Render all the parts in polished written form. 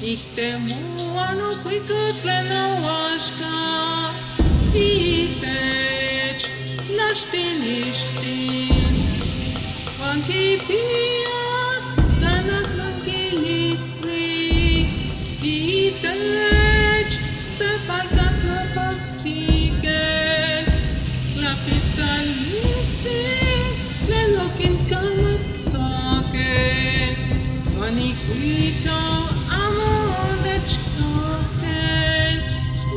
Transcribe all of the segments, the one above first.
Iktemuano kuikatlenoashka, itech lashtinishtin, wankipia tanakmakilistri, itech tepalkatlapaktiken, lapitsalistin, lelokin kamatsaken, wanikuika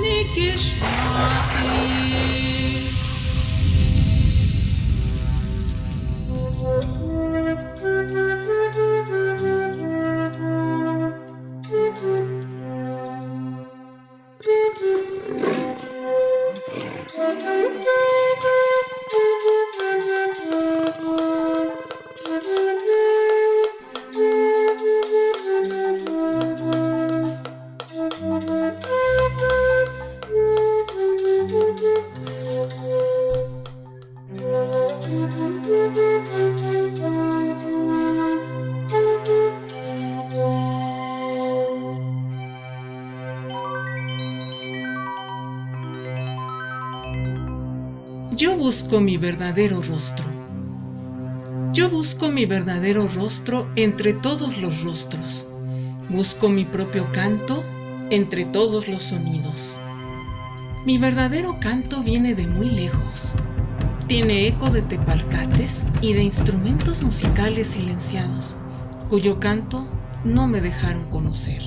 Nikishmatis. Yo busco mi verdadero rostro. Yo busco mi verdadero rostro entre todos los rostros. Busco mi propio canto entre todos los sonidos. Mi verdadero canto viene de muy lejos. Tiene eco de tepalcates y de instrumentos musicales silenciados, cuyo canto no me dejaron conocer.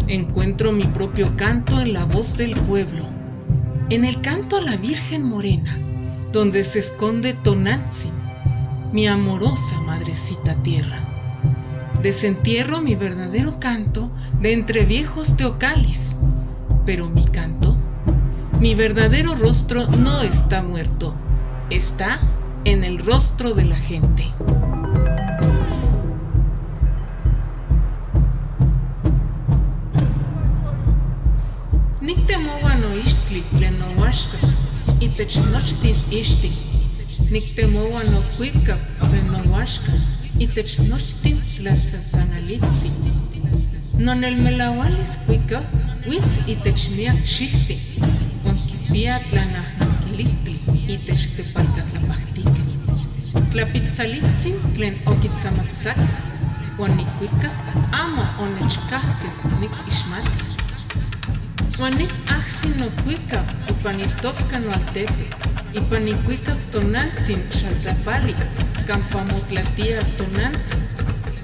Encuentro mi propio canto en la voz del pueblo, en el canto a la Virgen Morena, donde se esconde Tonantzin, mi amorosa madrecita tierra. Desentierro mi verdadero canto de entre viejos teocalis, pero mi canto, mi verdadero rostro no está muerto, está en el rostro de la gente. Niktemowa istli tlen noaxka, itech nochtin ixtik. Niktemowa kuika tlen noaxka, itech nochtin tlatsasanalitzi. Nonelmelaualis kuika, witz itech miak xihti, uan kipia tlanajnakilistli itech tepalkatlapajtikej. Tlapitzalitzin tlen okitkamatsak, uan nikuika amo onechkajkej nikixmatis. Uan ajsin nokuika ipan itosca noaltepe, ipan nikuika Tonantzin xaltlapali, kampa motlatia Tonantzin,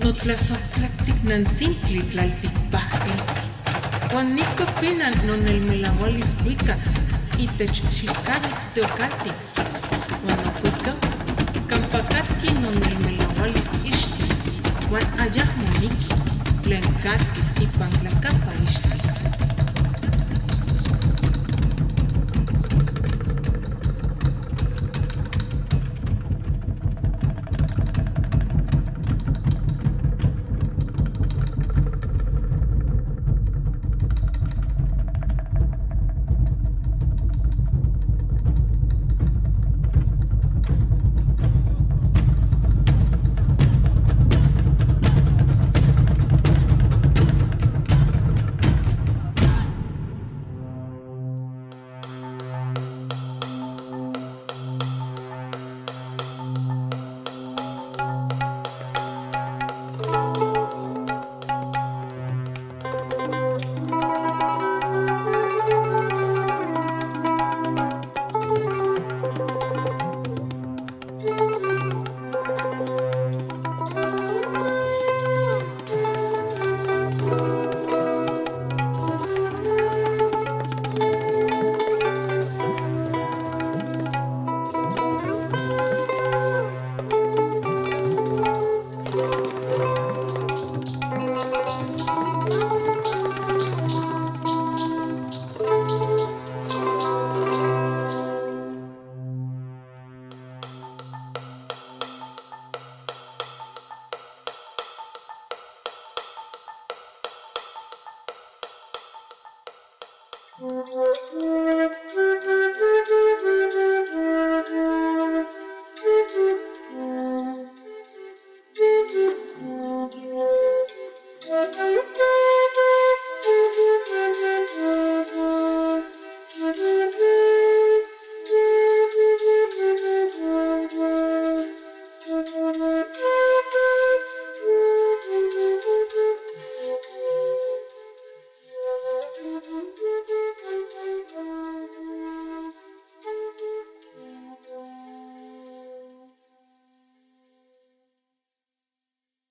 notlasohtlaktiknansintli tlaltikpahtli. Uan nikopinan nonelmelaualis kuika itech xilkavitl teokalti. Uan nokuika kampa katki nonelmelaualis ixtli, uan ayahmo niki tlen katki ipan tlakapa ixtli.